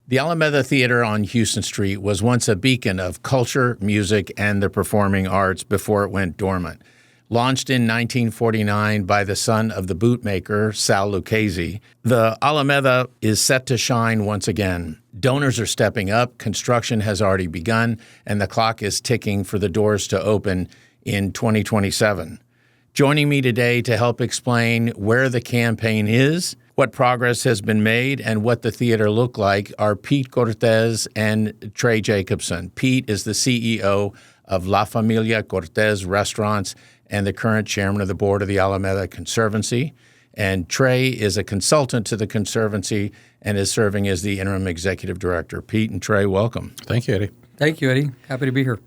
The Alameda Theater on Houston Street was once a beacon of culture, music, and the performing arts before it went dormant. Launched in 1949 by the son of the bootmaker, Sal Lucchese, the Alameda is set to shine once again. Donors are stepping up, construction has already begun, and the clock is ticking for the doors to open in 2027. Joining me today to help explain where the campaign is, what progress has been made, and what the theater looked like are Pete Cortez and Trey Jacobson. Pete is the CEO of La Familia Cortez Restaurants and the current chairman of the board of the Alameda Conservancy. And Trey is a consultant to the Conservancy and is serving as the interim executive director. Pete and Trey, welcome. Thank you, Eddie. Thank you, Eddie. Happy to be here.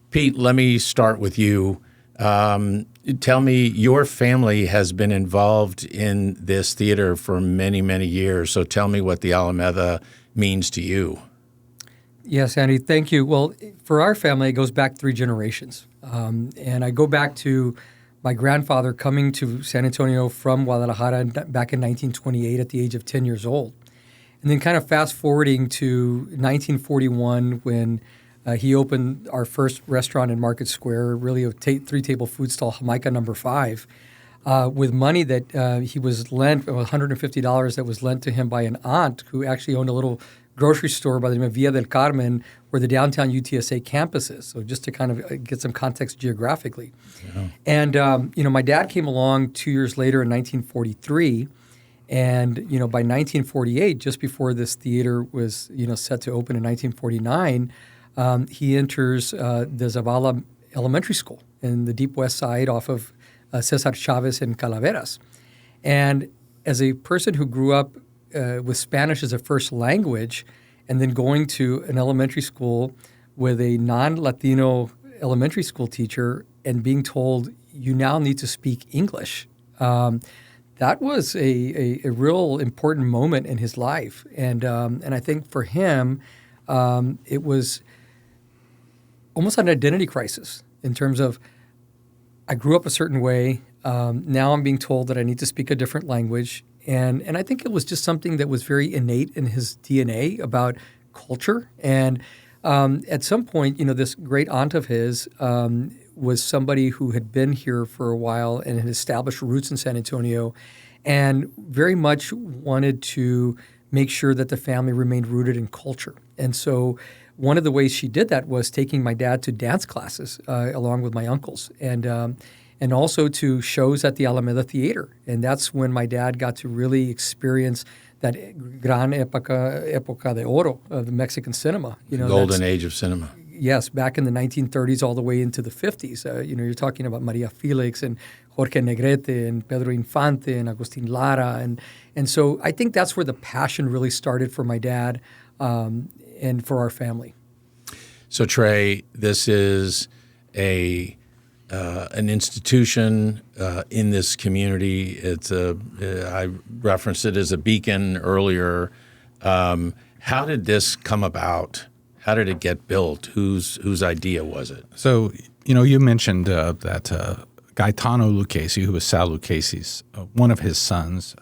Pete, let me start with you. Tell me, your family has been involved in this theater for many, many years. So tell me what the Alameda means to you. Yes, Andy, thank you. Well, for our family, it goes back 3 generations. And I go back to my grandfather coming to San Antonio from Guadalajara back in 1928 at the age of 10 years old. And then kind of fast forwarding to 1941 when he opened our first restaurant in Market Square, really a 3-table food stall, Jamaica number 5, with money that he was lent, $150 that was lent to him by an aunt who actually owned a little grocery store by the name of Villa del Carmen, where the downtown UTSA campus is. So just to kind of get some context geographically. Yeah. And, my dad came along 2 years later in 1943. And, by 1948, just before this theater was, set to open in 1949, he enters the Zavala Elementary School in the Deep West Side off of Cesar Chavez and Calaveras. And as a person who grew up with Spanish as a first language and then going to an elementary school with a non-Latino elementary school teacher and being told, you now need to speak English, that was a real important moment in his life. And I think for him, it was almost an identity crisis in terms of I grew up a certain way. Now I'm being told that I need to speak a different language. And I think it was just something that was very innate in his DNA about culture. And at some point, this great aunt of his was somebody who had been here for a while and had established roots in San Antonio and very much wanted to make sure that the family remained rooted in culture. And so one of the ways she did that was taking my dad to dance classes along with my uncles and also to shows at the Alameda Theater. And that's when my dad got to really experience that gran época de oro of the Mexican cinema. Golden age of cinema. Yes, back in the 1930s all the way into the 50s. You're talking about Maria Felix and Jorge Negrete and Pedro Infante and Agustin Lara. And so I think that's where the passion really started for my dad and for our family. So Trey, this is an institution in this community. It's I referenced it as a beacon earlier. How did this come about? How did it get built? Whose idea was it? So, you mentioned that Gaetano Lucchese, who was Sal Lucchese's one of his sons.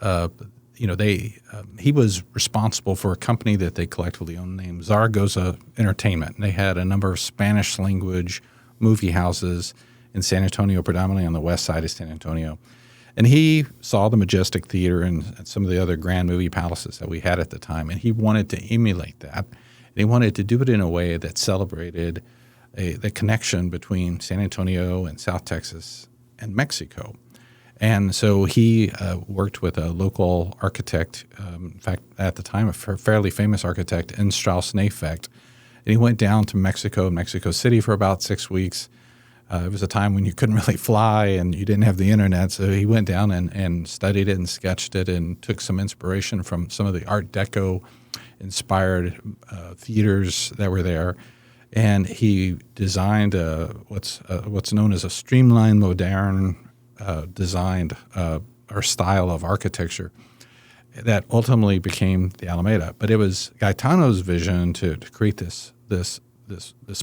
He was responsible for a company that they collectively owned named Zaragoza Entertainment. They had a number of Spanish language movie houses in San Antonio, predominantly on the west side of San Antonio. And he saw the Majestic Theater and some of the other grand movie palaces that we had at the time, and he wanted to emulate that. And he wanted to do it in a way that celebrated the connection between San Antonio and South Texas and Mexico. And so he worked with a local architect, in fact, at the time, a fairly famous architect in Strauss-Nefecht. And he went down to Mexico City for about 6 weeks. It was a time when you couldn't really fly and you didn't have the internet. So he went down and studied it and sketched it and took some inspiration from some of the Art Deco inspired theaters that were there. And he designed what's known as a streamlined, modern designed or style of architecture that ultimately became the Alameda. But it was Gaetano's vision to create this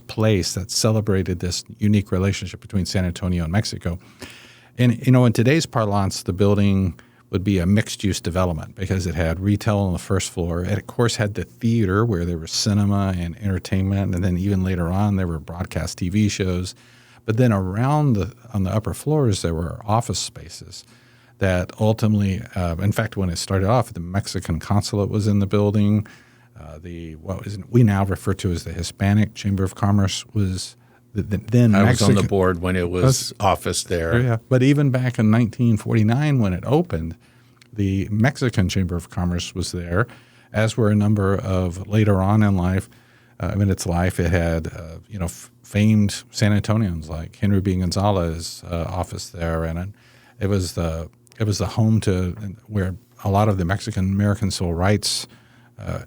place that celebrated this unique relationship between San Antonio and Mexico. And in today's parlance, the building would be a mixed-use development because it had retail on the first floor. It, of course, had the theater where there was cinema and entertainment, and then even later on there were broadcast TV shows. But then on the upper floors there were office spaces that ultimately, in fact, when it started off, the Mexican consulate was in the building. We now refer to as the Hispanic Chamber of Commerce was then I Mexican. was on the board when it was office there. Yeah, but even back in 1949 when it opened, the Mexican Chamber of Commerce was there, as were a number of later on in life. In its life, it had famed San Antonians like Henry B. Gonzalez office there, and it was the home to where a lot of the Mexican American civil rights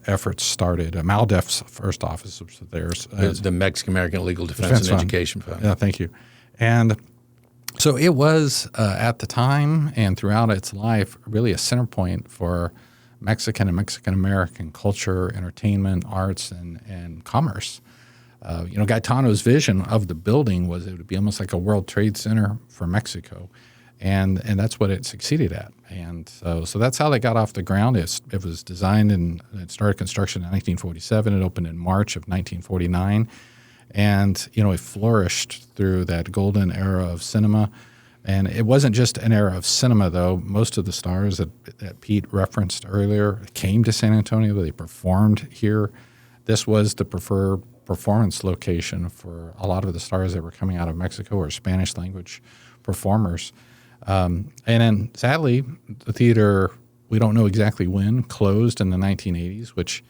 efforts started. MALDEF's first office was theirs. The Mexican American Legal Defense and Education Fund. Yeah, thank you. And so it was at the time and throughout its life really a center point for Mexican and Mexican American culture, entertainment, arts, and commerce. Gaetano's vision of the building was it would be almost like a World Trade Center for Mexico. And that's what it succeeded at. And so that's how they got off the ground. It was designed and it started construction in 1947. It opened in March of 1949. And, it flourished through that golden era of cinema. And it wasn't just an era of cinema, though. Most of the stars that Pete referenced earlier came to San Antonio. They performed here. This was the preferred performance location for a lot of the stars that were coming out of Mexico or Spanish language performers. And then, sadly, the theater, we don't know exactly when, closed in the 1980s, which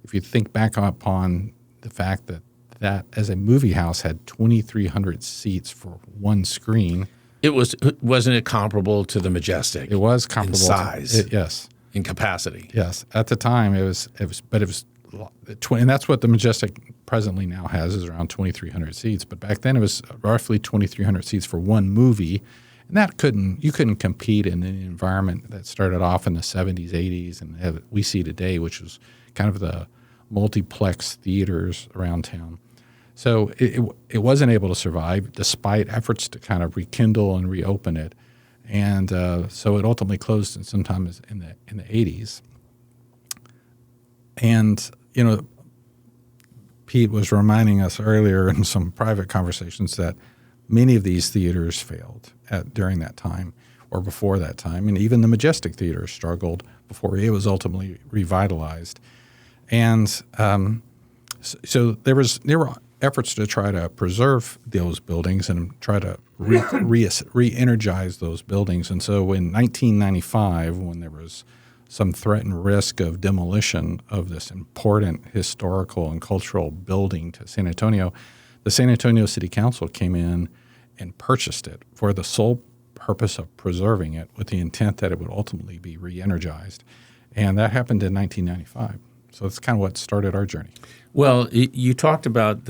if you think back upon the fact that as a movie house had 2,300 seats for one screen. Wasn't it comparable to the Majestic? It was comparable. In size. Yes. In capacity. Yes. At the time, it was, and that's what the Majestic presently now has is around 2,300 seats. But back then, it was roughly 2,300 seats for one movie. And you couldn't compete in an environment that started off in the 70s, 80s, and we see today, which was kind of the multiplex theaters around town. So it wasn't able to survive despite efforts to kind of rekindle and reopen it. And so it ultimately closed sometime in the 80s. And, Pete was reminding us earlier in some private conversations that many of these theaters failed during that time or before that time. And even the Majestic Theater struggled before it was ultimately revitalized. And so there were efforts to try to preserve those buildings and try to re-energize those buildings. And so in 1995, when there was some threatened risk of demolition of this important historical and cultural building to San Antonio, the San Antonio City Council came in and purchased it for the sole purpose of preserving it with the intent that it would ultimately be re-energized. And that happened in 1995. So that's kind of what started our journey. Well, you talked about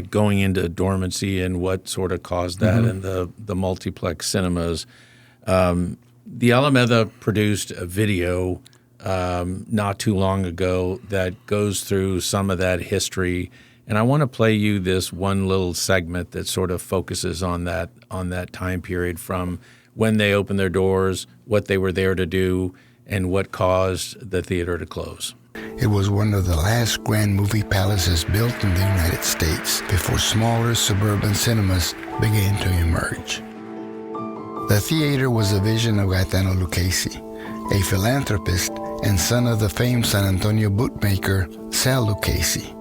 going into dormancy and what sort of caused that and the multiplex cinemas. The Alameda produced a video not too long ago that goes through some of that history. And I want to play you this one little segment that sort of focuses on that time period from when they opened their doors, what they were there to do, and what caused the theater to close. It was one of the last grand movie palaces built in the United States before smaller suburban cinemas began to emerge. The theater was a vision of Gaetano Lucchese, a philanthropist and son of the famed San Antonio bootmaker Sal Lucchese.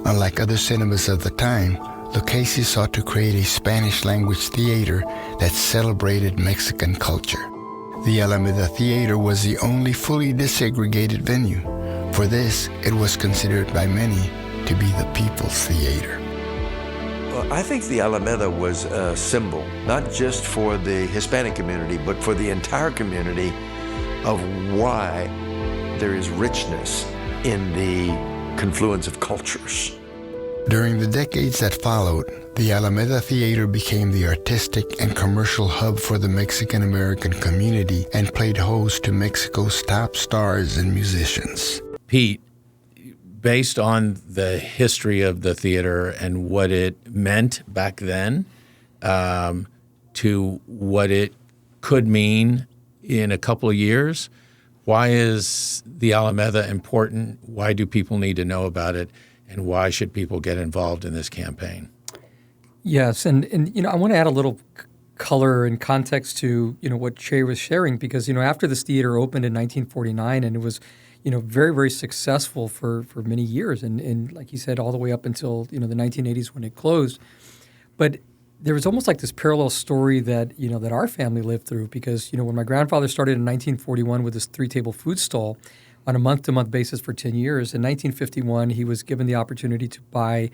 Unlike other cinemas of the time, Lucchese sought to create a Spanish-language theater that celebrated Mexican culture. The Alameda Theater was the only fully desegregated venue. For this, it was considered by many to be the people's theater. Well, I think the Alameda was a symbol, not just for the Hispanic community, but for the entire community of why there is richness in the confluence of cultures. During the decades that followed, the Alameda Theater became the artistic and commercial hub for the Mexican-American community and played host to Mexico's top stars and musicians. Pete, based on the history of the theater and what it meant back then to what it could mean in a couple of years. Why is the Alameda important? Why do people need to know about it? And why should people get involved in this campaign? Yes, and I want to add a little color and context to what Trey was sharing, because after this theater opened in 1949, and it was very, very successful for many years, and like you said, all the way up until the 1980s when it closed. But there was almost like this parallel story that that our family lived through, because when my grandfather started in 1941 with his 3-table food stall on a month-to-month basis for 10 years, in 1951 he was given the opportunity to buy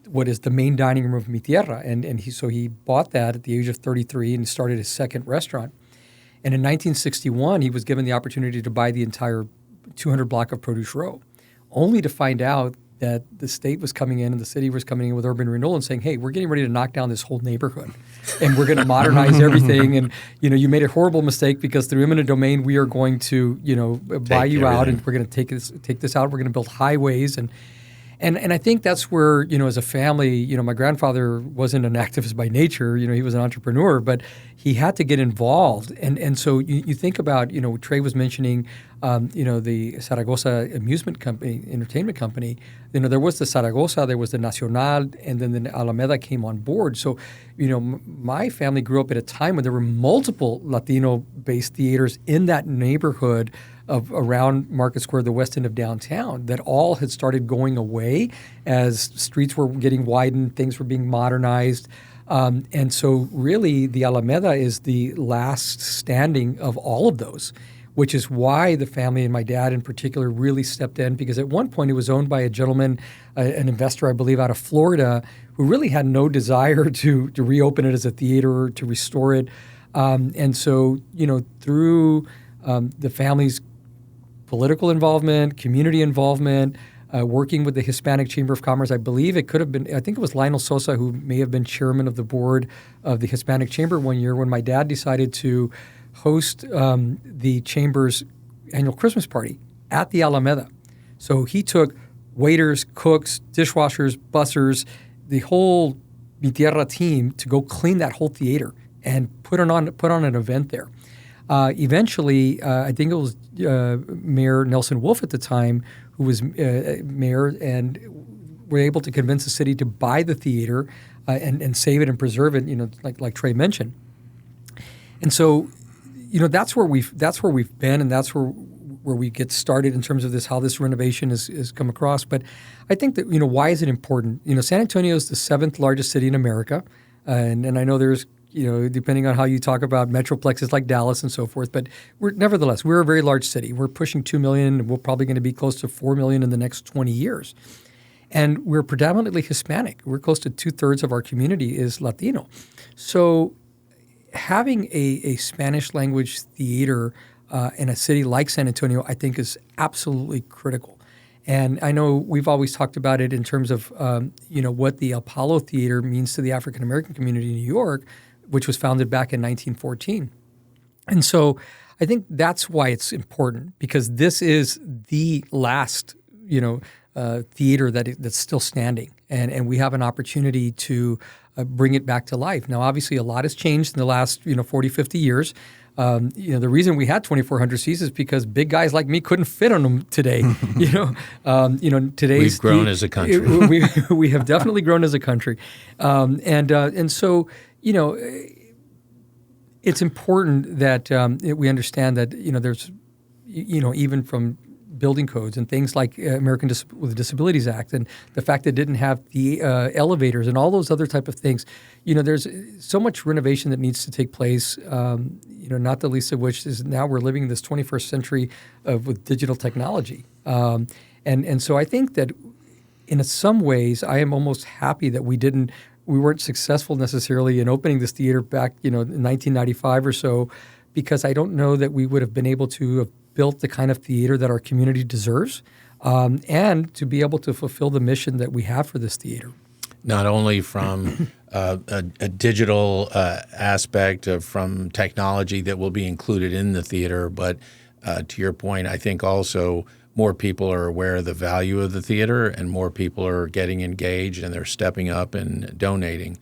what is the main dining room of Mi Tierra, and he bought that at the age of 33 and started his second restaurant. And in 1961 he was given the opportunity to buy the entire 200 block of Produce Row, only to find out that the state was coming in and the city was coming in with urban renewal and saying, hey, we're getting ready to knock down this whole neighborhood and we're going to modernize everything. And, you made a horrible mistake because through eminent domain, we are going to, buy you out and we're going to take this out. We're going to build highways. And I think that's where, as a family, my grandfather wasn't an activist by nature. He was an entrepreneur, but he had to get involved. And so you think about, Trey was mentioning, the Zaragoza amusement company, entertainment company. There was the Zaragoza, there was the Nacional, and then the Alameda came on board. So, my family grew up at a time when there were multiple Latino-based theaters in that neighborhood of around Market Square, the west end of downtown, that all had started going away as streets were getting widened, things were being modernized. And so really the Alameda is the last standing of all of those, which is why the family and my dad in particular really stepped in, because at one point it was owned by a gentleman, an investor, I believe, out of Florida, who really had no desire to reopen it as a theater or to restore it. And so, through the family's political involvement, community involvement, working with the Hispanic Chamber of Commerce. I believe it could have been, I think it was Lionel Sosa who may have been chairman of the board of the Hispanic Chamber one year when my dad decided to host the Chamber's annual Christmas party at the Alameda. So he took waiters, cooks, dishwashers, bussers, the whole Mi Tierra team to go clean that whole theater and put on an event there. Eventually, I think it was Mayor Nelson Wolff at the time who was mayor, and were able to convince the city to buy the theater and save it and preserve it. Like Trey mentioned. And so, that's where we've been, and that's where we get started in terms of how this renovation is come across. But I think that why is it important? San Antonio is the 7th largest city in America, and I know there's depending on how you talk about metroplexes like Dallas and so forth. But nevertheless, we're a very large city. We're pushing 2 million, and we're probably going to be close to 4 million in the next 20 years. And we're predominantly Hispanic. We're close to 2/3 of our community is Latino. So having a Spanish language theater in a city like San Antonio, I think is absolutely critical. And I know we've always talked about it in terms of, what the Apollo Theater means to the African-American community in New York, which was founded back in 1914. And so I think that's why it's important, because this is the last, theater that's still standing. And we have an opportunity to bring it back to life. Now, obviously, a lot has changed in the last, 40, 50 years. The reason we had 2,400 seats is because big guys like me couldn't fit on them today. Today's we've grown as a country. we have definitely grown as a country, and so it's important that we understand that there's even from building codes and things like American with the Disabilities Act, and the fact that it didn't have the elevators and all those other type of things. There's so much renovation that needs to take place, not the least of which is now we're living in this 21st century with digital technology. And so I think that in some ways I am almost happy that we weren't successful necessarily in opening this theater back, in 1995 or so, because I don't know that we would have been able to have built the kind of theater that our community deserves, and to be able to fulfill the mission that we have for this theater. Not only from a digital aspect, from technology that will be included in the theater, but to your point, I think also more people are aware of the value of the theater, and more people are getting engaged, and they're stepping up and donating.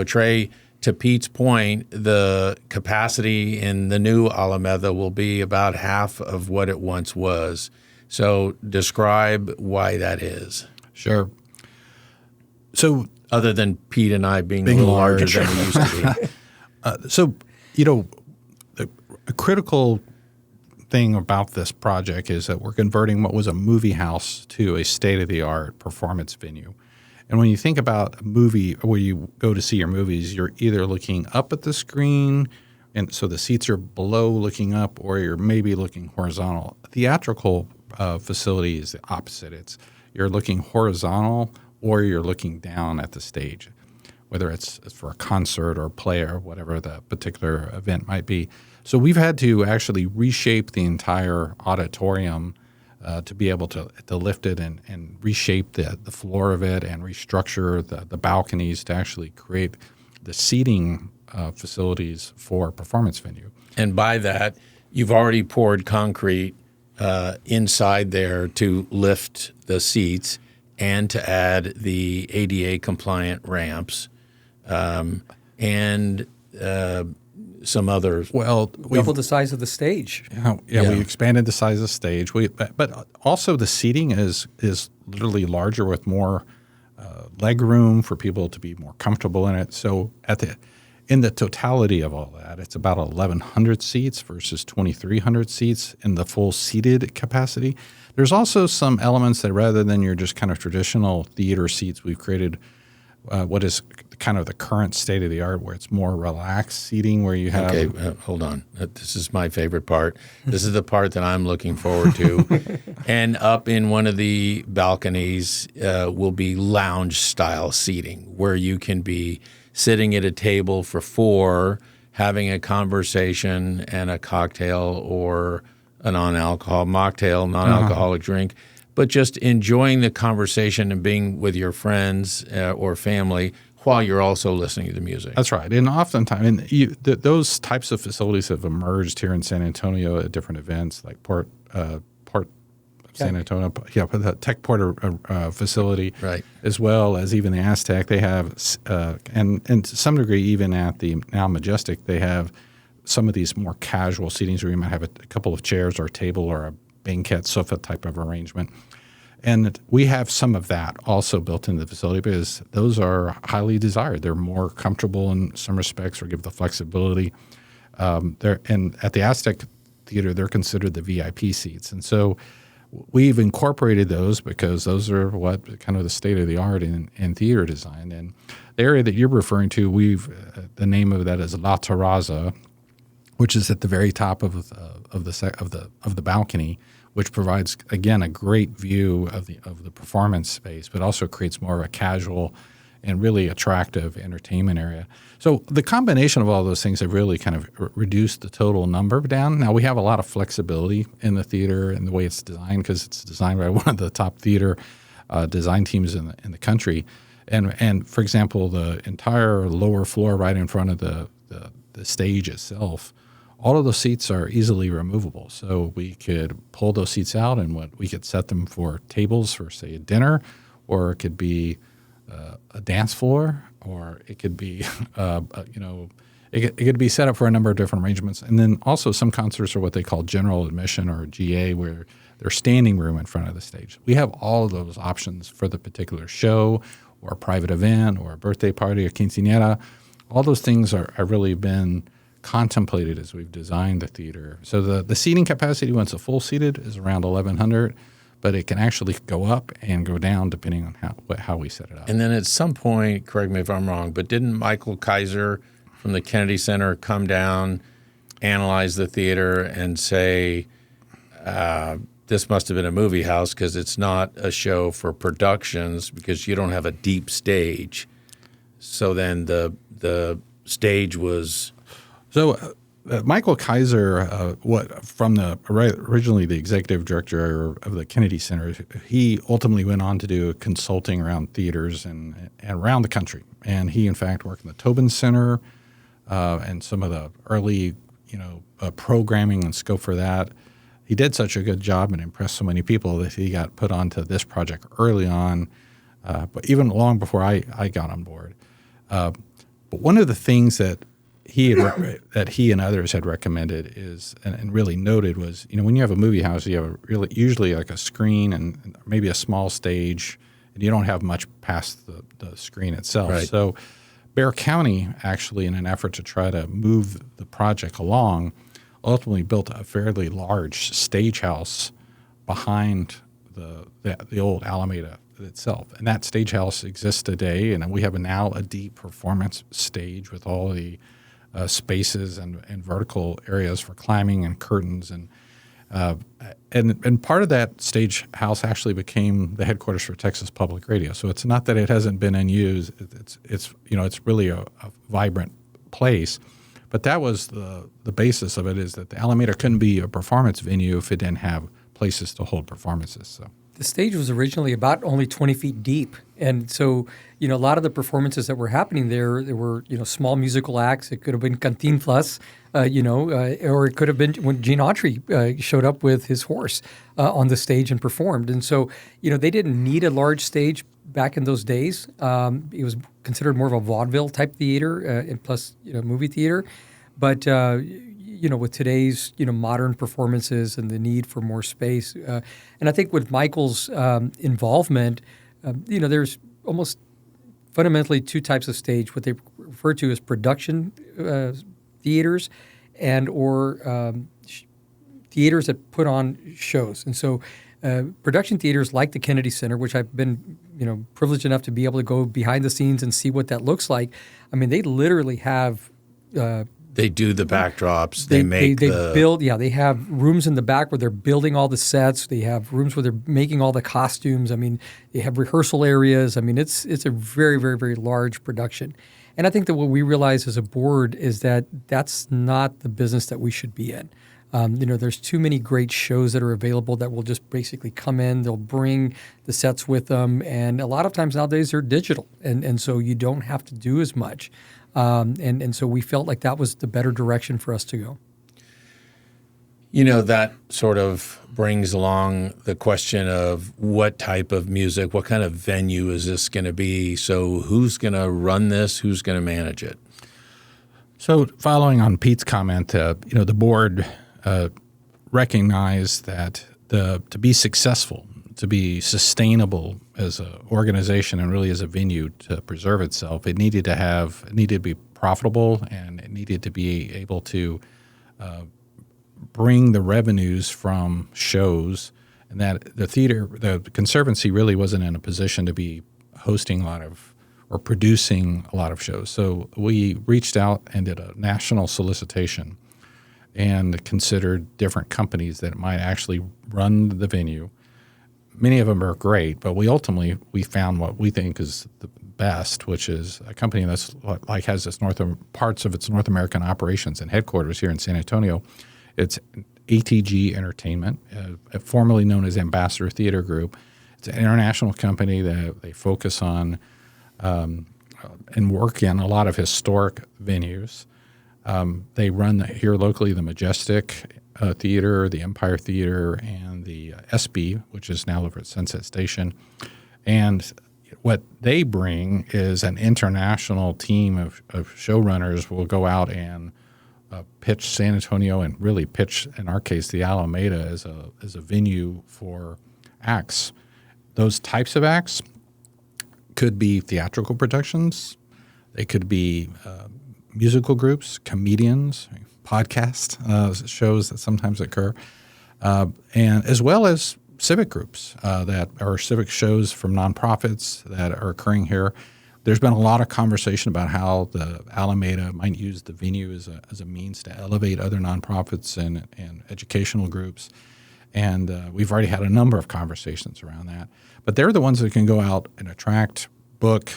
Trey, to Pete's point, the capacity in the new Alameda will be about half of what it once was. So describe why that is. Sure. So other than Pete and I being a little larger than we used to be. A critical thing about this project is that we're converting what was a movie house to a state-of-the-art performance venue. And when you think about a movie where you go to see your movies, you're either looking up at the screen, and so the seats are below looking up, or you're maybe looking horizontal. A theatrical facility is the opposite. You're looking horizontal or you're looking down at the stage, whether it's for a concert or a play or whatever the particular event might be. So we've had to actually reshape the entire auditorium to be able to lift it and reshape the floor of it and restructure the balconies to actually create the seating facilities for a performance venue. And by that, you've already poured concrete inside there to lift the seats and to add the ADA compliant ramps and some others. Well, doubled the size of the stage. Yeah, we expanded the size of the stage. But also the seating is literally larger with more leg room for people to be more comfortable in it. So in the totality of all that, it's about 1,100 seats versus 2,300 seats in the full seated capacity. There's also some elements that rather than your just kind of traditional theater seats, we've created what is kind of the current state of the art where it's more relaxed seating where you have... Okay, hold on. This is my favorite part. This is the part that I'm looking forward to. And up in one of the balconies will be lounge-style seating where you can be sitting at a table for four, having a conversation and a cocktail or a non-alcoholic drink, but just enjoying the conversation and being with your friends or family while you're also listening to the music. That's right. And oftentimes, those types of facilities have emerged here in San Antonio at different events like Port San Antonio, the Tech Porter facility, right, as well as even the Aztec. They have, and to some degree, even at the now Majestic, they have some of these more casual seatings where you might have a couple of chairs or a table or a banquette sofa type of arrangement. And we have some of that also built into the facility because those are highly desired. They're more comfortable in some respects or give the flexibility. And at the Aztec Theater, they're considered the VIP seats. And so we've incorporated those because those are what kind of the state of the art in theater design. And the area that you're referring to, the name of that is La Terraza, which is at the very top of the balcony, which provides again a great view of the performance space, but also creates more of a casual and really attractive entertainment area. So the combination of all those things have really kind of reduced the total number down. Now we have a lot of flexibility in the theater and the way it's designed because it's designed by one of the top theater design teams in the country. And for example, the entire lower floor right in front of the stage itself, all of those seats are easily removable. So we could pull those seats out and we could set them for tables for, say, a dinner, or it could be a dance floor, or it could be, it could be set up for a number of different arrangements. And then also some concerts are what they call general admission or GA, where there's standing room in front of the stage. We have all of those options for the particular show or a private event or a birthday party or quinceañera. All those things are really been contemplated as we've designed the theater. So the seating capacity, once it's full seated, is around 1,100, but it can actually go up and go down depending on how we set it up. And then at some point, correct me if I'm wrong, but didn't Michael Kaiser from the Kennedy Center come down, analyze the theater, and say, this must have been a movie house because it's not a show for productions because you don't have a deep stage. So then the stage was... So Michael Kaiser, originally the executive director of the Kennedy Center, he ultimately went on to do consulting around theaters and around the country. And he, in fact, worked in the Tobin Center and some of the early, programming and scope for that. He did such a good job and impressed so many people that he got put onto this project early on, but even long before I got on board. But one of the things that he and others had recommended is, and really noted was, when you have a movie house, you have usually like a screen and maybe a small stage, and you don't have much past the screen itself. Right. So Bexar County actually, in an effort to try to move the project along, ultimately built a fairly large stage house behind the old Alameda itself. And that stage house exists today, and we have now a deep performance stage with all the spaces and vertical areas for climbing and curtains. And part of that stage house actually became the headquarters for Texas Public Radio. So it's not that it hasn't been in use. It's really a vibrant place. But that was the basis of it, is that the Alameda couldn't be a performance venue if it didn't have places to hold performances. So the stage was originally about only 20 feet deep. And so, a lot of the performances that were happening there were, small musical acts. It could have been Cantinflas, or it could have been when Gene Autry showed up with his horse on the stage and performed. And so, they didn't need a large stage back in those days. It was considered more of a vaudeville type theater and plus, movie theater. But, with today's, modern performances and the need for more space. And I think with Michael's involvement, there's almost fundamentally two types of stage, what they refer to as production theaters and or theaters that put on shows. And so production theaters like the Kennedy Center, which I've been privileged enough to be able to go behind the scenes and see what that looks like. I mean, they literally have they do the backdrops. They build. Yeah, they have rooms in the back where they're building all the sets. They have rooms where they're making all the costumes. I mean, they have rehearsal areas. I mean, it's a very, very, very large production. And I think that what we realize as a board is that that's not the business that we should be in. There's too many great shows that are available that will just basically come in. They'll bring the sets with them, and a lot of times nowadays they're digital, and so you don't have to do as much. And so we felt like that was the better direction for us to go. That sort of brings along the question of what type of music, what kind of venue is this going to be? So who's going to run this? Who's going to manage it? So following on Pete's comment, the board recognized that to be successful, to be sustainable as an organization and really as a venue to preserve itself, it needed to be profitable, and it needed to be able to bring the revenues from shows, and that the Conservancy really wasn't in a position to be hosting or producing a lot of shows. So we reached out and did a national solicitation and considered different companies that might actually run the venue. Many of them are great, but we found what we think is the best, which is a company that's has its parts of its North American operations and headquarters here in San Antonio. It's ATG Entertainment, formerly known as Ambassador Theater Group. It's an international company that they focus on and work in a lot of historic venues. They run here locally the Majestic Theater, the Empire Theater, and the SB, which is now over at Sunset Station. And what they bring is an international team of showrunners who will go out and pitch San Antonio and really pitch, in our case, the Alameda as a venue for acts. Those types of acts could be theatrical productions. They could be musical groups, comedians, podcast shows that sometimes occur, and as well as civic groups that are civic shows from nonprofits that are occurring here. There's been a lot of conversation about how the Alameda might use the venue as a means to elevate other nonprofits and educational groups. And we've already had a number of conversations around that. But they're the ones that can go out and attract, book,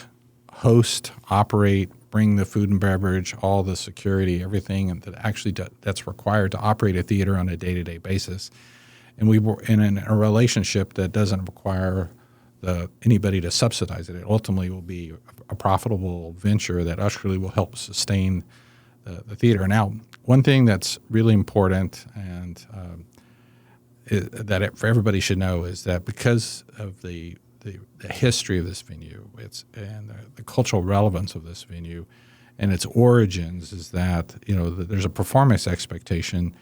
host, operate, bring the food and beverage, all the security, everything that's required to operate a theater on a day-to-day basis. And we were in a relationship that doesn't require anybody to subsidize it. It ultimately will be a profitable venture that actually will help sustain the theater. Now, one thing that's really important and that everybody should know is that because of the history of this venue, and the cultural relevance of this venue, and its origins is that there's a performance expectation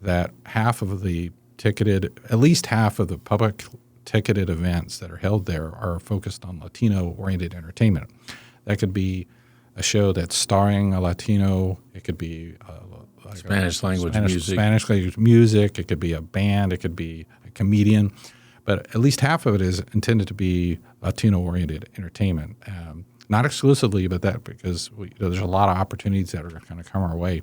that at least half of the public ticketed events that are held there are focused on Latino-oriented entertainment. That could be a show that's starring a Latino. It could be Spanish language music. It could be a band. It could be a comedian. But at least half of it is intended to be Latino-oriented entertainment. Not exclusively, but that because there's a lot of opportunities that are going to come our way.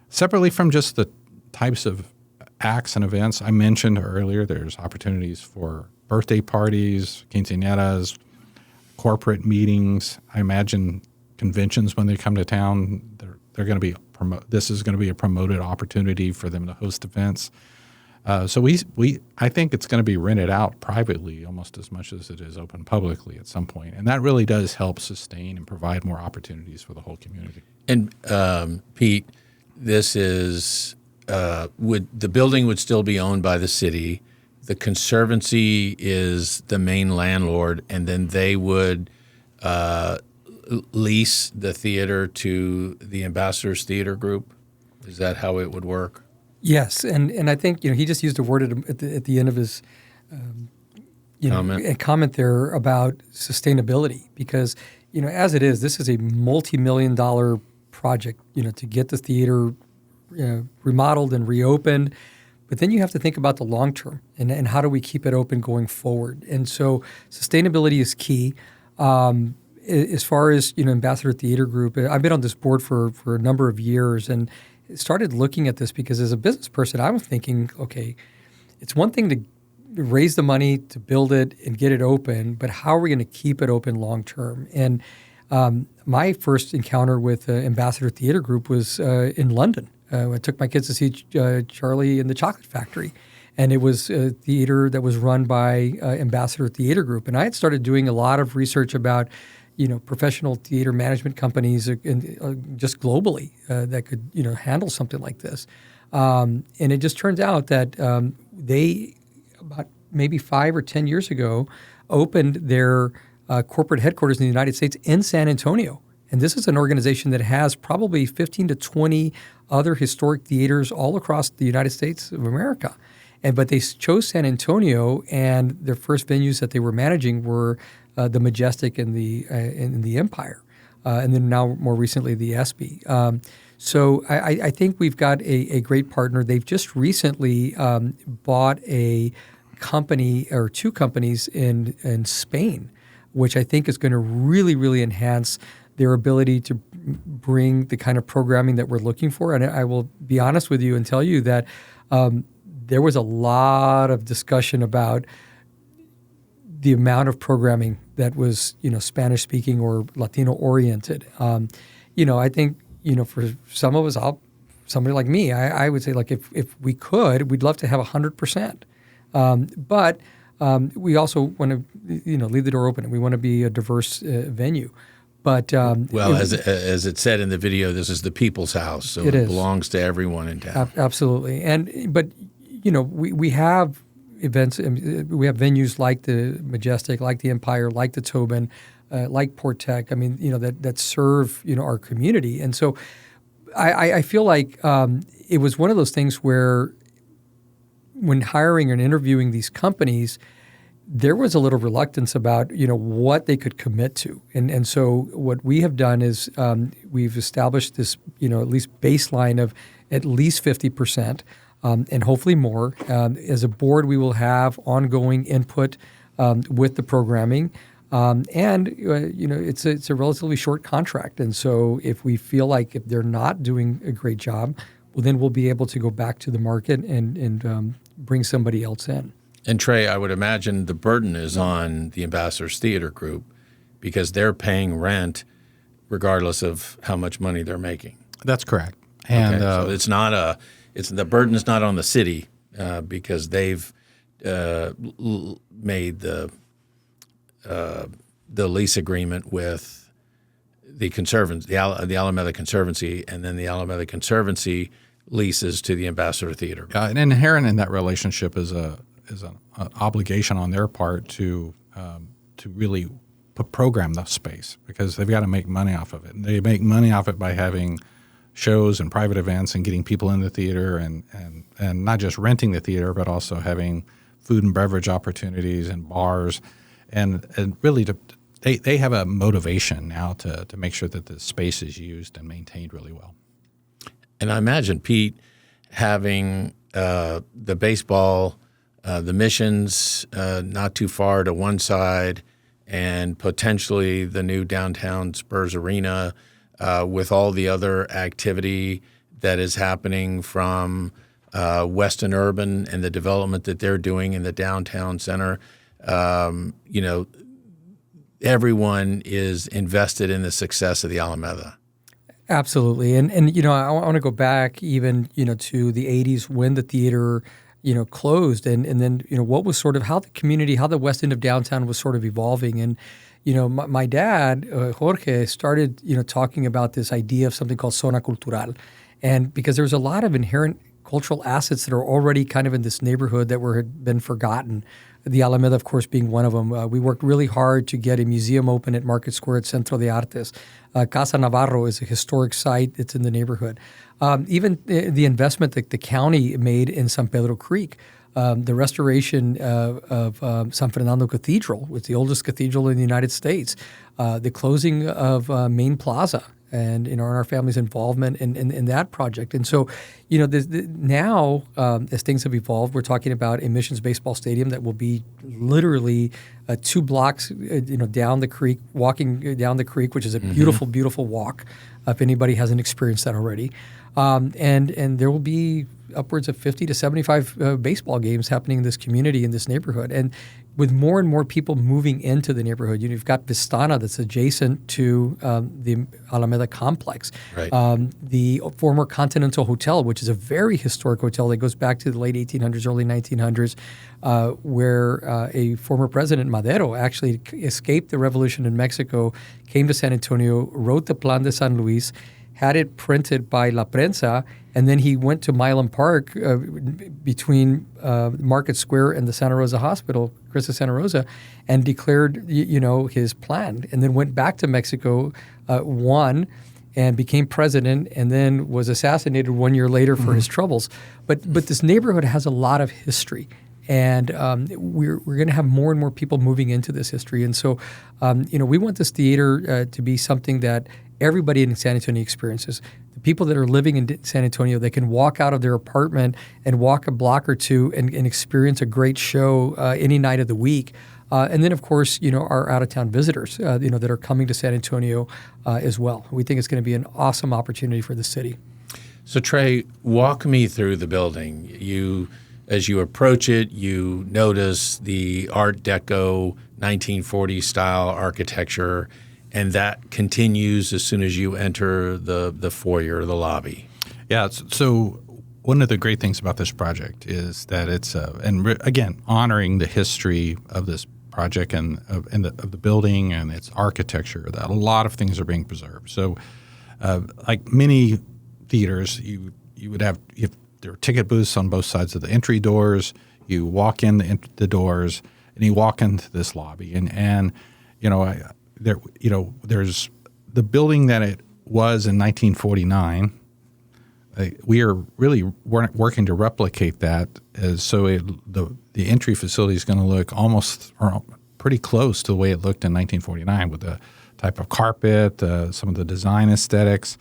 Separately from just the types of acts and events I mentioned earlier, there's opportunities for birthday parties, quinceañeras, corporate meetings. I imagine conventions when they come to town, they're going to be this is going to be a promoted opportunity for them to host events. So I think it's going to be rented out privately almost as much as it is open publicly at some point, and that really does help sustain and provide more opportunities for the whole community. And Pete, this is the building would still be owned by the city. The Conservancy is the main landlord, and then they would lease the theater to the Ambassadors Theater Group. Is that how it would work? Yes, and I think he just used a word at the end of his comment there about sustainability, because as it is, this is a multi-million-dollar project to get the theater remodeled and reopened. But then you have to think about the long term and how do we keep it open going forward. And so sustainability is key. As far as Ambassador Theater Group, I've been on this board for a number of years and started looking at this because as a business person, I was thinking, okay, it's one thing to raise the money to build it and get it open, but how are we going to keep it open long term? And my first encounter with Ambassador Theater Group was in London. I took my kids to see Charlie and the Chocolate Factory, and it was a theater that was run by Ambassador Theater Group. And I had started doing a lot of research about professional theater management companies just globally that could handle something like this. And it just turns out that they, about maybe 5 or 10 years ago, opened their corporate headquarters in the United States in San Antonio. And this is an organization that has probably 15 to 20 other historic theaters all across the United States of America. But they chose San Antonio, and their first venues that they were managing were the Majestic and the Empire, and then now more recently the ESPY. So I think we've got a great partner. They've just recently bought a company or two companies in Spain, which I think is going to really, really enhance their ability to bring the kind of programming that we're looking for. And I will be honest with you and tell you that there was a lot of discussion about the amount of programming that was, Spanish-speaking or Latino-oriented. I think, for some of us, somebody like me, I would say, like, if we could, we'd love to have 100%. But we also want to, leave the door open, and we want to be a diverse venue. But as it said in the video, this is the people's house, so it belongs to everyone in town. Absolutely, but we have events. We have venues like the Majestic, like the Empire, like the Tobin, like Portec. I mean, that serve our community, and so I feel like it was one of those things where, when hiring and interviewing these companies, there was a little reluctance about what they could commit to, and so what we have done is we've established this at least baseline of at least 50%, and hopefully more. As a board, we will have ongoing input with the programming, and it's a relatively short contract, and so if we feel like if they're not doing a great job, well, then we'll be able to go back to the market and bring somebody else in. And Trey, I would imagine the burden is on the Ambassadors Theater Group because they're paying rent regardless of how much money they're making. That's correct. And so the burden is not on the city because they've made the lease agreement with the Conservancy, the Alameda Conservancy, and then the Alameda Conservancy leases to the Ambassador Theater. And inherent in that relationship is an obligation on their part to really program the space because they've got to make money off of it. And they make money off it by having shows and private events and getting people in the theater and not just renting the theater, but also having food and beverage opportunities and bars. And really they have a motivation now to make sure that the space is used and maintained really well. And I imagine, Pete, having the baseball, the Missions not too far to one side, and potentially the new downtown Spurs Arena with all the other activity that is happening from Weston Urban and the development that they're doing in the downtown center. Everyone is invested in the success of the Alameda. Absolutely. And I want to go back even, to the 80s when the theater, closed and then, what was sort of how the community, how the west end of downtown was sort of evolving. And, my dad, Jorge, started, talking about this idea of something called zona cultural. And because there was a lot of inherent cultural assets that are already kind of in this neighborhood that had been forgotten. The Alameda, of course, being one of them. We worked really hard to get a museum open at Market Square at Centro de Artes. Casa Navarro is a historic site that's in the neighborhood. Even the investment that the county made in San Pedro Creek, the restoration of San Fernando Cathedral, which is the oldest cathedral in the United States, the closing of Main Plaza, and and our family's involvement in that project. And so, now as things have evolved, we're talking about a Missions baseball stadium that will be literally 2 blocks, down the creek, walking down the creek, which is a beautiful, beautiful walk. If anybody hasn't experienced that already, and there will be upwards of 50 to 75 baseball games happening in this community, in this neighborhood. And with more and more people moving into the neighborhood, you've got Vistana that's adjacent to the Alameda complex. Right. The former Continental Hotel, which is a very historic hotel that goes back to the late 1800s, early 1900s, where a former president, Madero, actually escaped the revolution in Mexico, came to San Antonio, wrote the Plan de San Luis, had it printed by La Prensa, and then he went to Milam Park between Market Square and the Santa Rosa Hospital, Christa Santa Rosa, and declared, his plan, and then went back to Mexico, won, and became president, and then was assassinated 1 year later for his troubles. But this neighborhood has a lot of history. And we're going to have more and more people moving into this history. And so, we want this theater to be something that everybody in San Antonio experiences. The people that are living in San Antonio, they can walk out of their apartment and walk a block or two and experience a great show any night of the week. And then, of course, our out-of-town visitors, that are coming to San Antonio as well. We think it's going to be an awesome opportunity for the city. So, Trey, walk me through the building. As you approach it, you notice the Art Deco 1940 style architecture, and that continues as soon as you enter the foyer, the lobby. Yeah. So one of the great things about this project is that it's again honoring the history of this project and of the building and its architecture. That a lot of things are being preserved. So, like many theaters, you would have there are ticket booths on both sides of the entry doors. You walk in the doors and you walk into this lobby, and there's the building that it was in 1949. We are really working to replicate that, the entry facility is going to look almost or pretty close to the way it looked in 1949 with the type of carpet, some of the design aesthetics,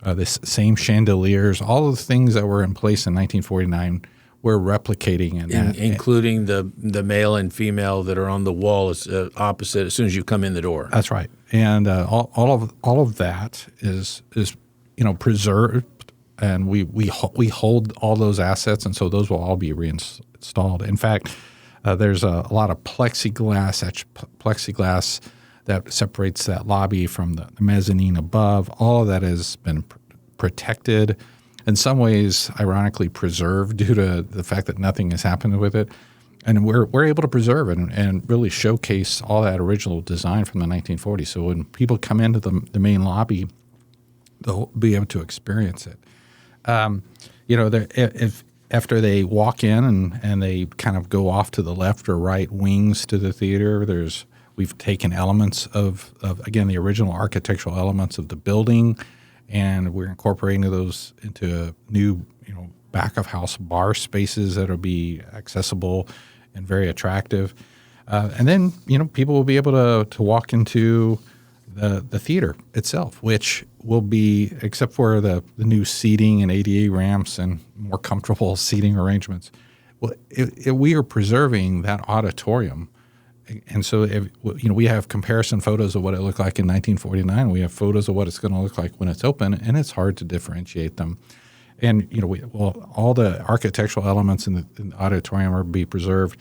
the same chandeliers, all of the things that were in place in 1949. We're replicating including the male and female that are on the wall opposite as soon as you come in the door. That's right, and all of that is preserved, and we hold all those assets, and so those will all be reinstalled. In fact, there's a lot of plexiglass that separates that lobby from the mezzanine above. All of that has been protected. In some ways, ironically, preserved due to the fact that nothing has happened with it. And we're able to preserve it and really showcase all that original design from the 1940s. So when people come into the main lobby, they'll be able to experience it. After they walk in and they kind of go off to the left or right wings to the theater, there's We've taken elements of again, the original architectural elements of the building, and we're incorporating those into new, back of house bar spaces that'll be accessible and very attractive. And then, people will be able to walk into the theater itself, which will be, except for the new seating and ADA ramps and more comfortable seating arrangements, we are preserving that auditorium. And so, we have comparison photos of what it looked like in 1949. We have photos of what it's going to look like when it's open, and it's hard to differentiate them. And, all the architectural elements in the auditorium are be preserved.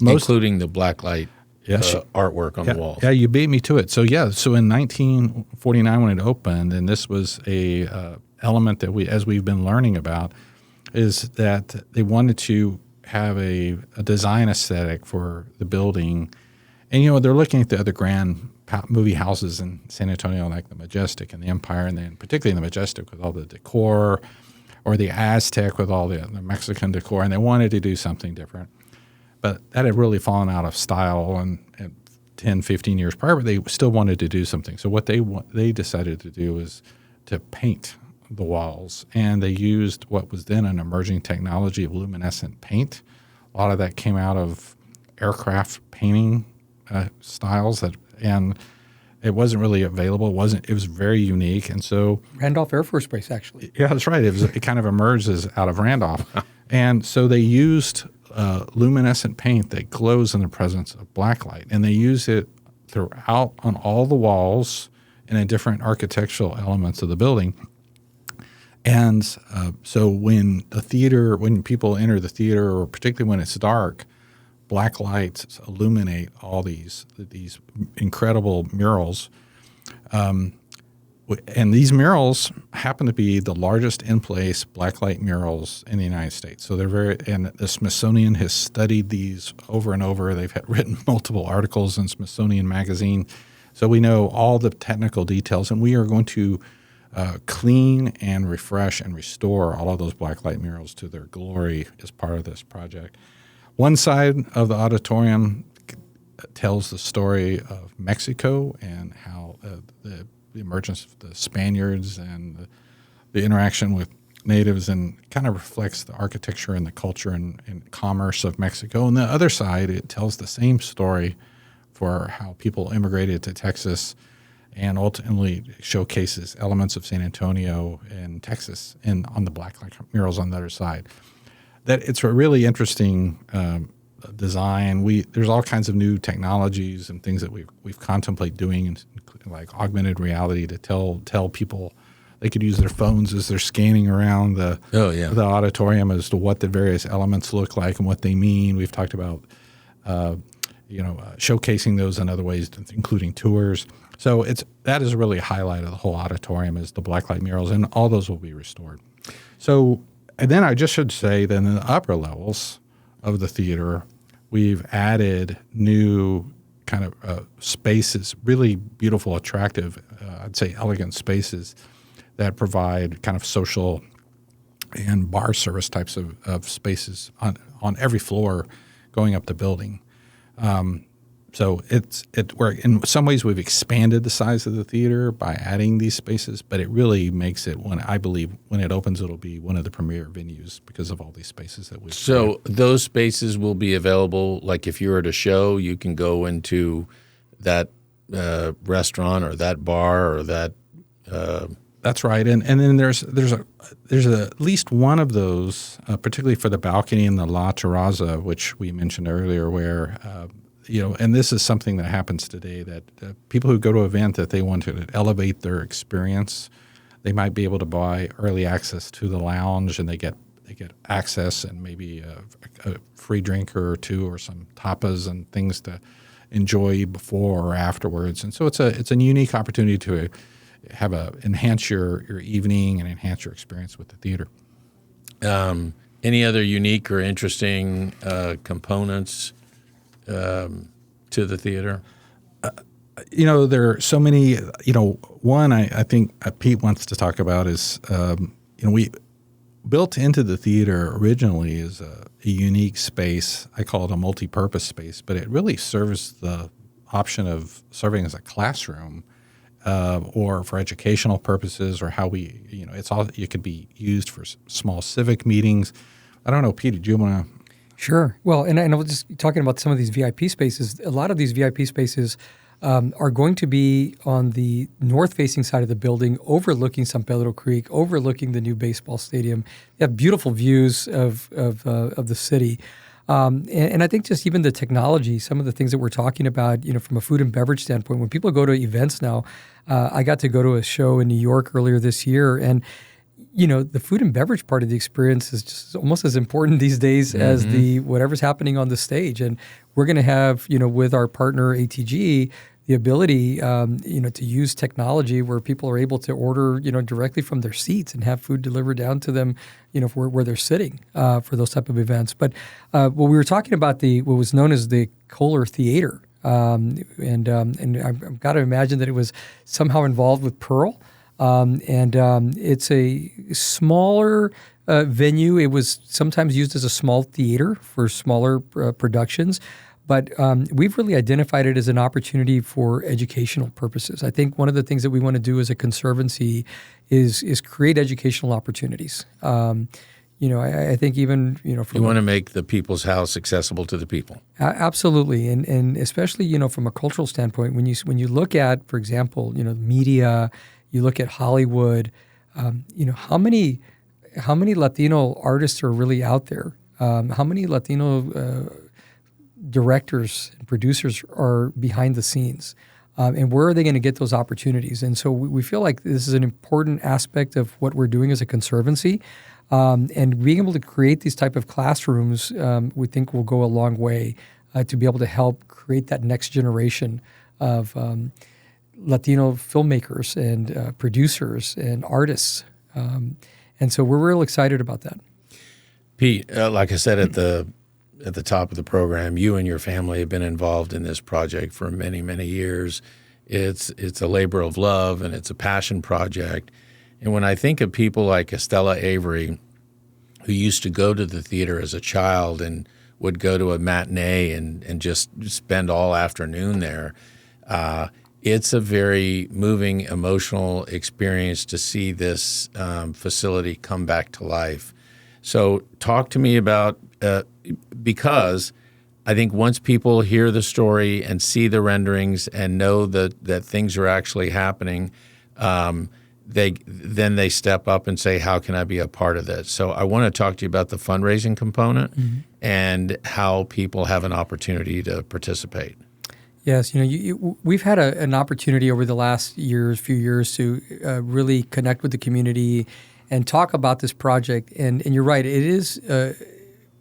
Including the blacklight artwork on the walls. Yeah, you beat me to it. So, so in 1949 when it opened, and this was a element that as we've been learning about, is that they wanted to have a design aesthetic for the building. And, they're looking at the other grand movie houses in San Antonio, like the Majestic and the Empire, and then particularly the Majestic with all the decor, or the Aztec with all the Mexican decor, and they wanted to do something different. But that had really fallen out of style and 10, 15 years prior, but they still wanted to do something. So what they decided to do was to paint the walls, and they used what was then an emerging technology of luminescent paint. A lot of that came out of aircraft painting styles, and it wasn't really available. It was very unique, and so Randolph Air Force Base, actually. Yeah, that's right. It kind of emerged out of Randolph, and so they used luminescent paint that glows in the presence of blacklight, and they use it throughout on all the walls and in different architectural elements of the building. And so when people enter the theater, or particularly when it's dark, black lights illuminate all these incredible murals. And these murals happen to be the largest in-place blacklight murals in the United States. So and the Smithsonian has studied these over and over. They've written multiple articles in Smithsonian Magazine. So we know all the technical details, and we are going to clean and refresh and restore all of those blacklight murals to their glory as part of this project. One side of the auditorium tells the story of Mexico and how the emergence of the Spaniards and the interaction with natives, and kind of reflects the architecture and the culture and commerce of Mexico. And the other side, it tells the same story for how people immigrated to Texas, and ultimately showcases elements of San Antonio and Texas and on the blacklight murals on the other side. That it's a really interesting design. There's all kinds of new technologies and things that we've contemplated doing, like augmented reality, to tell people they could use their phones as they're scanning around the auditorium as to what the various elements look like and what they mean. We've talked about showcasing those in other ways, including tours. So that is really a highlight of the whole auditorium, is the blacklight murals, and all those will be restored. So, and then I just should say that in the upper levels of the theater, we've added new kind of spaces, really beautiful, attractive, I'd say elegant spaces that provide kind of social and bar service types of spaces on every floor going up the building. So we're in some ways we've expanded the size of the theater by adding these spaces, but it really makes it I believe when it opens, it'll be one of the premier venues because of all these spaces that we've. So those spaces will be available. Like if you're at a show, you can go into that restaurant or that bar or that. That's right, and then there's at least one of those, particularly for the balcony in the La Terraza, which we mentioned earlier, where. And this is something that happens today, that people who go to an event that they want to elevate their experience, they might be able to buy early access to the lounge, and they get access and maybe a free drink or two or some tapas and things to enjoy before or afterwards. And so it's a unique opportunity to enhance your evening and enhance your experience with the theater. Any other unique or interesting components to the theater? There are so many. One I think Pete wants to talk about is, we built into the theater originally is a unique space. I call it a multi-purpose space, but it really serves the option of serving as a classroom or for educational purposes, or how we, it could be used for small civic meetings. I don't know, Pete, do you want to? Sure. Well, and I was just talking about some of these VIP spaces. A lot of these VIP spaces are going to be on the north-facing side of the building, overlooking San Pedro Creek, overlooking the new baseball stadium. They have beautiful views of the city. And I think just even the technology, some of the things that we're talking about, from a food and beverage standpoint, when people go to events now, I got to go to a show in New York earlier this year, and the food and beverage part of the experience is just almost as important these days as the whatever's happening on the stage. And we're going to have, with our partner ATG, the ability, to use technology where people are able to order, directly from their seats and have food delivered down to them, where they're sitting for those type of events. But what we were talking about, what was known as the Kohler Theater, and I've got to imagine that it was somehow involved with Pearl. It's a smaller venue. It was sometimes used as a small theater for smaller productions, but we've really identified it as an opportunity for educational purposes. I think one of the things that we want to do as a conservancy is create educational opportunities. I think even, you want to make the people's house accessible to the people. Absolutely. And especially, from a cultural standpoint, when you look at, for example, media, you look at Hollywood, how many Latino artists are really out there? How many Latino directors and producers are behind the scenes? And where are they going to get those opportunities? And so we feel like this is an important aspect of what we're doing as a conservancy. And being able to create these type of classrooms, we think will go a long way to be able to help create that next generation of Latino filmmakers and producers and artists. And so we're real excited about that. Pete, like I said at the top of the program, you and your family have been involved in this project for many, many years. It's a labor of love, and it's a passion project. And when I think of people like Estella Avery, who used to go to the theater as a child and would go to a matinee and just spend all afternoon there, it's a very moving, emotional experience to see this facility come back to life. So talk to me about, because I think once people hear the story and see the renderings and know that things are actually happening, they step up and say, how can I be a part of this? So I want to talk to you about the fundraising component and how people have an opportunity to participate. Yes, we've had an opportunity over the last few years to really connect with the community and talk about this project. And you're right, it is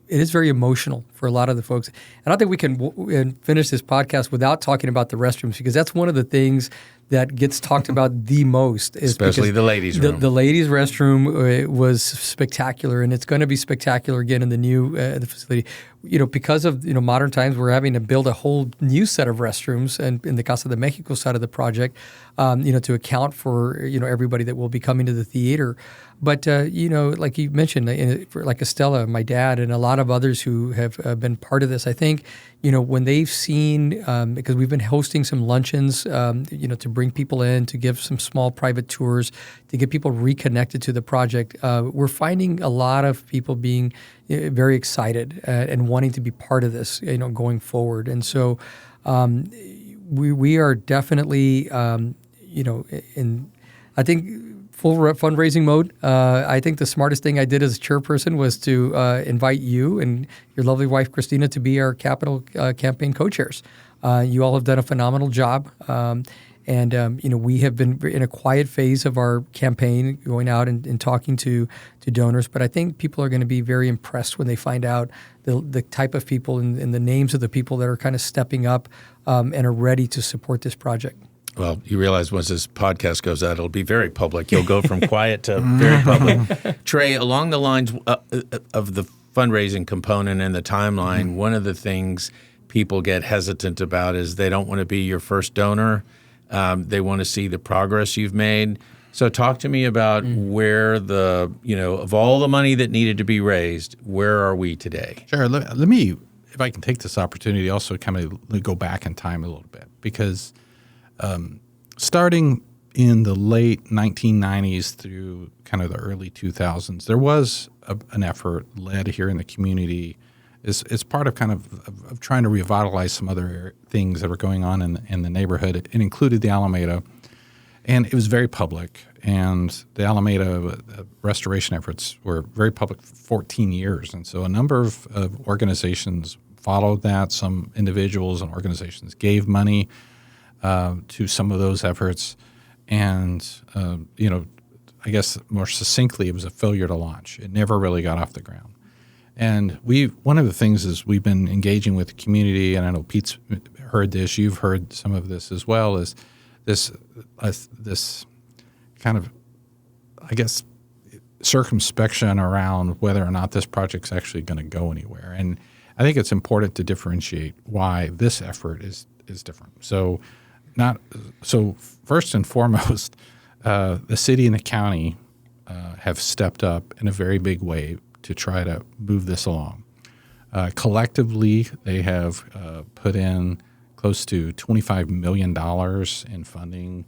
very emotional for a lot of the folks. And I don't think we can finish this podcast without talking about the restrooms, because that's one of the things that gets talked about the most. Especially the ladies' room. The ladies' restroom was spectacular, and it's going to be spectacular again in the new the facility. Because of modern times, we're having to build a whole new set of restrooms, and in the Casa de Mexico side of the project, to account for everybody that will be coming to the theater. But like you mentioned, like Estella, my dad, and a lot of others who have been part of this, I think when they've seen, because we've been hosting some luncheons, to bring people in, to give some small private tours, to get people reconnected to the project, we're finding a lot of people being very excited and wanting to be part of this, going forward. And so we are definitely, in, I think, full fundraising mode. I think the smartest thing I did as chairperson was to invite you and your lovely wife, Christina, to be our capital campaign co-chairs. You all have done a phenomenal job. And we have been in a quiet phase of our campaign, going out and talking to donors. But I think people are going to be very impressed when they find out the type of people and the names of the people that are kind of stepping up and are ready to support this project. Well, you realize once this podcast goes out, it'll be very public. You'll go from quiet to very public. Trey, along the lines of the fundraising component and the timeline, one of the things people get hesitant about is they don't want to be your first donor. They want to see the progress you've made. So talk to me about where of all the money that needed to be raised, where are we today? Sure. Let me if I can take this opportunity, also kind of go back in time a little bit, because starting in the late 1990s through kind of the early 2000s, there was an effort led here in the community. It's part of kind of trying to revitalize some other things that were going on in the neighborhood. It included the Alameda, and it was very public. And the Alameda restoration efforts were very public for 14 years. And so a number of organizations followed that. Some individuals and organizations gave money to some of those efforts. And, I guess more succinctly, it was a failure to launch. It never really got off the ground. And one of the things is we've been engaging with the community, and I know Pete's heard this, you've heard some of this as well, is this kind of, I guess, circumspection around whether or not this project's actually going to go anywhere. And I think it's important to differentiate why this effort is different. So first and foremost, the city and the county have stepped up in a very big way to try to move this along. Collectively, they have put in close to $25 million in funding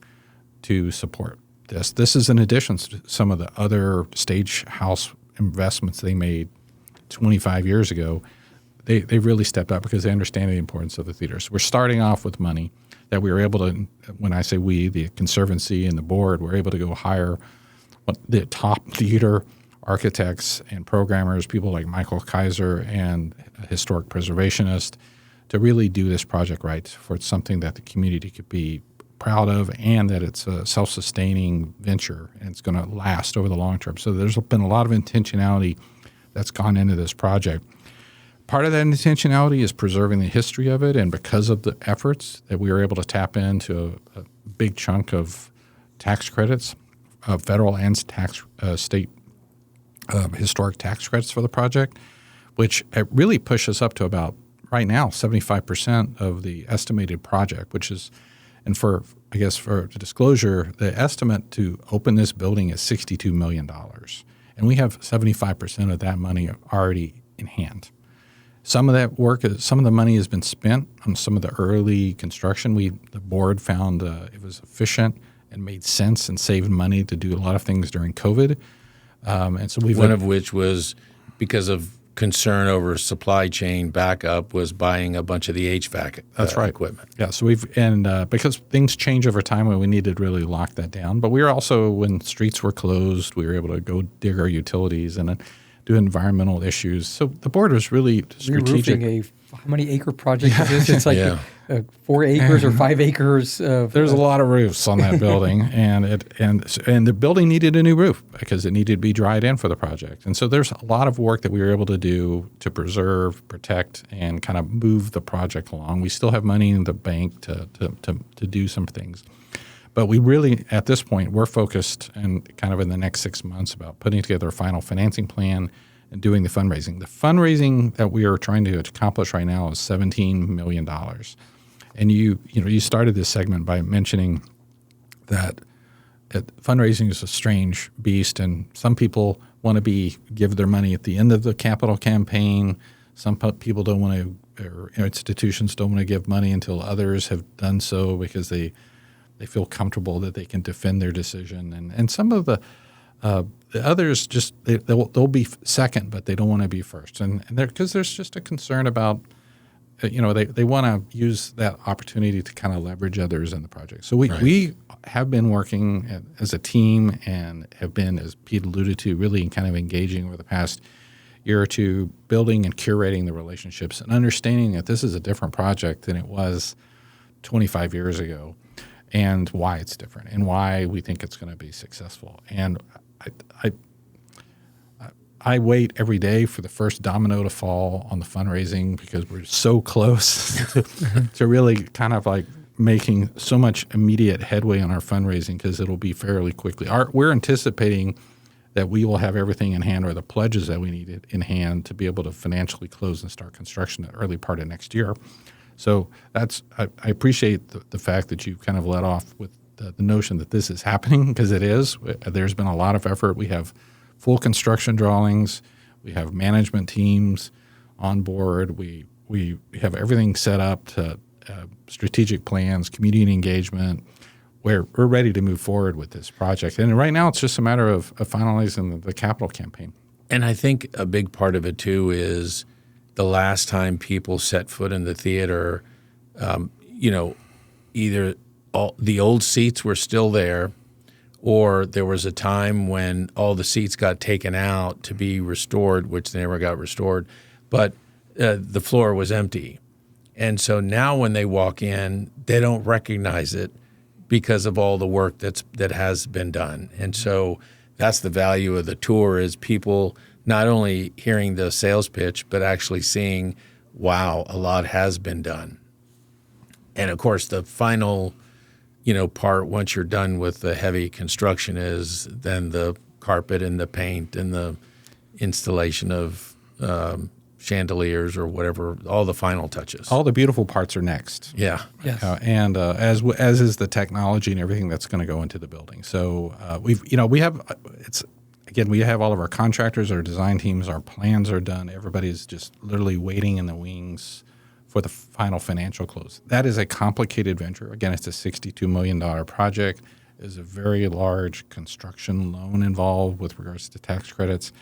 to support this. This is in addition to some of the other stage house investments they made 25 years ago. They really stepped up because they understand the importance of the theater. So we're starting off with money that we were able to, when I say we, the Conservancy and the board, were able to go hire the top theater architects and programmers, people like Michael Kaiser and a historic preservationist, to really do this project right, for it's something that the community could be proud of, and that it's a self-sustaining venture and it's going to last over the long term. So there's been a lot of intentionality that's gone into this project. Part of that intentionality is preserving the history of it, and because of the efforts that we were able to tap into a big chunk of tax credits, federal and state historic tax credits for the project, which really pushes up to about, right now, 75% of the estimated project, which is, and for disclosure, the estimate to open this building is $62 million. And we have 75% of that money already in hand. Some of that work, some of the money has been spent on some of the early construction. The board found it was efficient and made sense and saved money to do a lot of things during COVID. And so one of which was because of concern over supply chain backup, was buying a bunch of the HVAC equipment. Yeah, so because things change over time, we needed to really lock that down. But we were also, when streets were closed, we were able to go dig our utilities and do environmental issues. So the board was really strategic. Re-roofing how many acre project is this? It's like 4 acres or 5 acres. There's a lot of roofs on that building, and the building needed a new roof because it needed to be dried in for the project. And so there's a lot of work that we were able to do to preserve, protect, and kind of move the project along. We still have money in the bank to do some things. But we really, at this point, we're focused and kind of in the next 6 months about putting together a final financing plan and doing the fundraising. The fundraising that we are trying to accomplish right now is $17 million. And you started this segment by mentioning that fundraising is a strange beast, and some people want to give their money at the end of the capital campaign. Some people don't want to, or institutions don't want to give money until others have done so because they feel comfortable that they can defend their decision, and some of the others just they'll be second, but they don't want to be first, and because there's just a concern about they want to use that opportunity to kind of leverage others in the project. So we have been working as a team and have been, as Pete alluded to, really kind of engaging over the past year or two, building and curating the relationships and understanding that this is a different project than it was 25 years ago, and why it's different and why we think it's going to be successful. And I wait every day for the first domino to fall on the fundraising because we're so close to really kind of like making so much immediate headway on our fundraising, because it'll be fairly quickly. We're anticipating that we will have everything in hand, or the pledges that we need in hand, to be able to financially close and start construction in the early part of next year. So I appreciate the fact that you kind of led off with the notion that this is happening, because it is. There's been a lot of effort. We have full construction drawings. We have management teams on board. We we have everything set up to strategic plans, community engagement. We're ready to move forward with this project. And right now it's just a matter of finalizing the capital campaign. And I think a big part of it, too, is the last time people set foot in the theater, either the old seats were still there, or there was a time when all the seats got taken out to be restored, which they never got restored, but the floor was empty. And so now when they walk in, they don't recognize it because of all the work that has been done. And so that's the value of the tour, is people not only hearing the sales pitch, but actually seeing, wow, a lot has been done. And of course, the final, part, once you're done with the heavy construction, is then the carpet and the paint and the installation of chandeliers or whatever, all the final touches. All the beautiful parts are next. Yeah. Yes. And as is the technology and everything that's going to go into the building. So we have all of our contractors, our design teams, our plans are done. Everybody's just literally waiting in the wings for the final financial close. That is a complicated venture. Again, it's a $62 million project. There's a very large construction loan involved with regards to tax credits.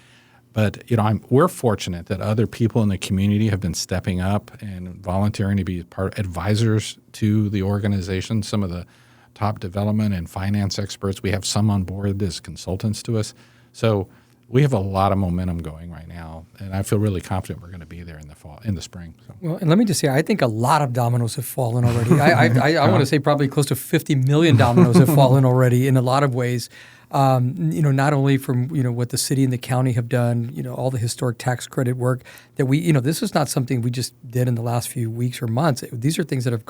But we're fortunate that other people in the community have been stepping up and volunteering to be advisors to the organization. Some of the top development and finance experts, we have some on board as consultants to us. So we have a lot of momentum going right now, and I feel really confident we're going to be there in the spring. So. Well, and let me just say, I think a lot of dominoes have fallen already. I want to say probably close to 50 million dominoes have fallen already in a lot of ways. Not only from what the city and the county have done, all the historic tax credit work that this is not something we just did in the last few weeks or months. These are things that have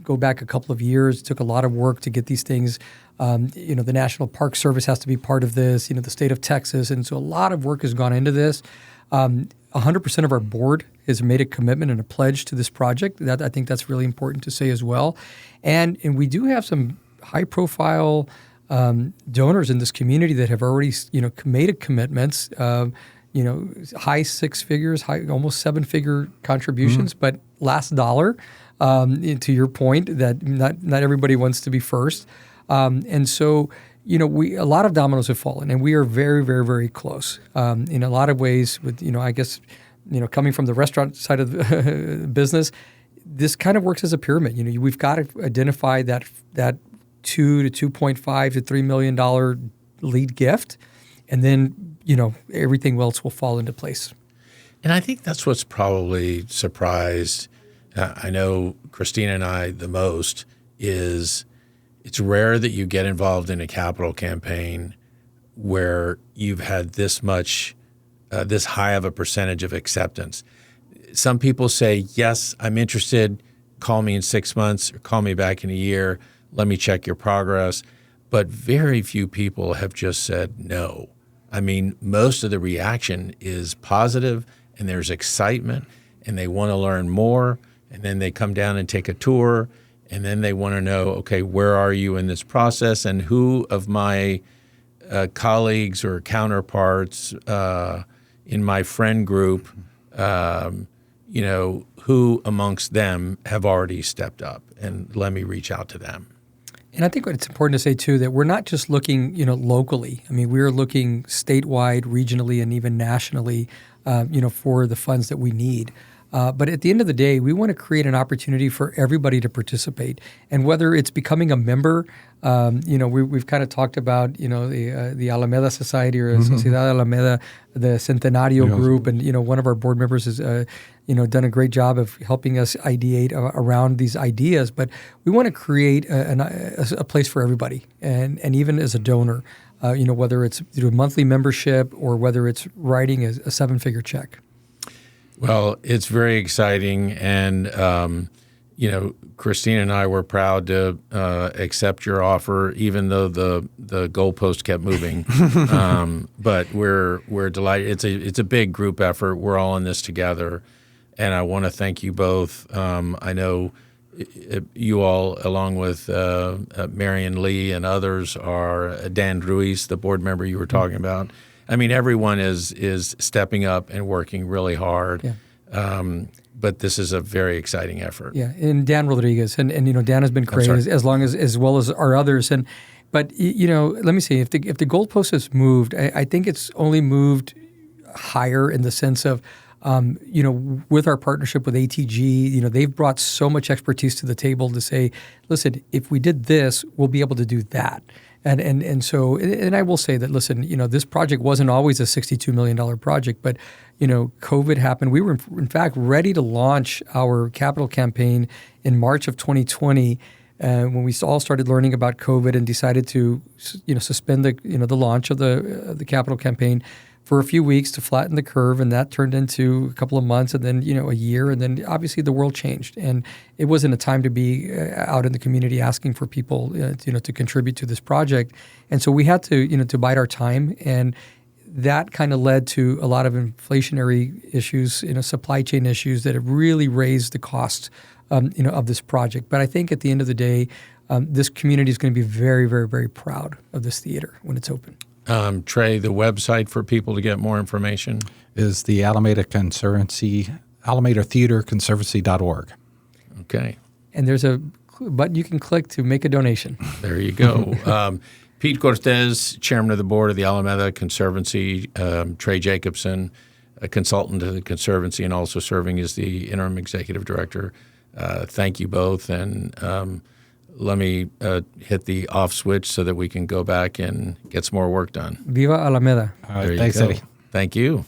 go back a couple of years. It took a lot of work to get these things. The National Park Service has to be part of this. The state of Texas, and so a lot of work has gone into this. 100% of our board has made a commitment and a pledge to this project. That I think that's really important to say as well. And we do have some high-profile donors in this community that have already, made commitments. High six figures, almost seven-figure contributions, but last dollar. To your point, that not everybody wants to be first, and so a lot of dominoes have fallen, and we are very, very, very close in a lot of ways. With I guess coming from the restaurant side of the business, this kind of works as a pyramid. We've got to identify that $2 to $2.5 to $3 million lead gift, and then everything else will fall into place. And I think that's what's probably surprised. I know Christina and I the most is it's rare that you get involved in a capital campaign where you've had this high of a percentage of acceptance. Some people say, yes, I'm interested, call me in 6 months or call me back in a year, let me check your progress. But very few people have just said no. I mean, most of the reaction is positive, and there's excitement, and they want to learn more. And then they come down and take a tour, and then they want to know, okay, where are you in this process, and who of my colleagues or counterparts in my friend group, who amongst them have already stepped up, and let me reach out to them. And I think it's important to say, too, that we're not just looking, locally. I mean, we're looking statewide, regionally, and even nationally, for the funds that we need. But at the end of the day, we want to create an opportunity for everybody to participate. And whether it's becoming a member, we've kind of talked about, the Alameda Society or Sociedad Alameda, the Centenario group. And, one of our board members has, done a great job of helping us ideate around these ideas. But we want to create a place for everybody. And even as a donor, whether it's through a monthly membership or whether it's writing a seven-figure check. Well, it's very exciting, and Christina and I were proud to accept your offer, even though the goalpost kept moving. But we're delighted. It's a big group effort. We're all in this together, and I want to thank you both. I know you all, along with Marion Lee and others, are Dan Ruiz, the board member you were talking about. I mean, everyone is stepping up and working really hard. Yeah. but this is a very exciting effort. Yeah, and Dan Rodriguez, and Dan has been great as long as well as our others. But let me see, if the goalpost has moved, I think it's only moved higher in the sense of, with our partnership with ATG, they've brought so much expertise to the table to say, listen, if we did this, we'll be able to do that. So I will say that, listen, this project wasn't always a $62 million project, but, COVID happened. We were, in fact, ready to launch our capital campaign in March of 2020 when we all started learning about COVID and decided to, suspend the launch of the capital campaign for a few weeks to flatten the curve, and that turned into a couple of months, and then a year, and then obviously the world changed, and it wasn't a time to be out in the community asking for people to contribute to this project, and so we had to to bide our time, and that kind of led to a lot of inflationary issues, supply chain issues that have really raised the cost of this project. But I think at the end of the day, this community is going to be very, very, very proud of this theater when it's open. Trey, the website for people to get more information is the Alameda Conservancy, Alameda Theater Conservancy.org. Okay. And there's a button you can click to make a donation. There you go. Pete Cortez, chairman of the board of the Alameda Conservancy, Trey Jacobson, a consultant to the Conservancy and also serving as the interim executive director. Thank you both. And let me hit the off switch so that we can go back and get some more work done. Viva Alameda. All right, thanks, Eddie. Thank you.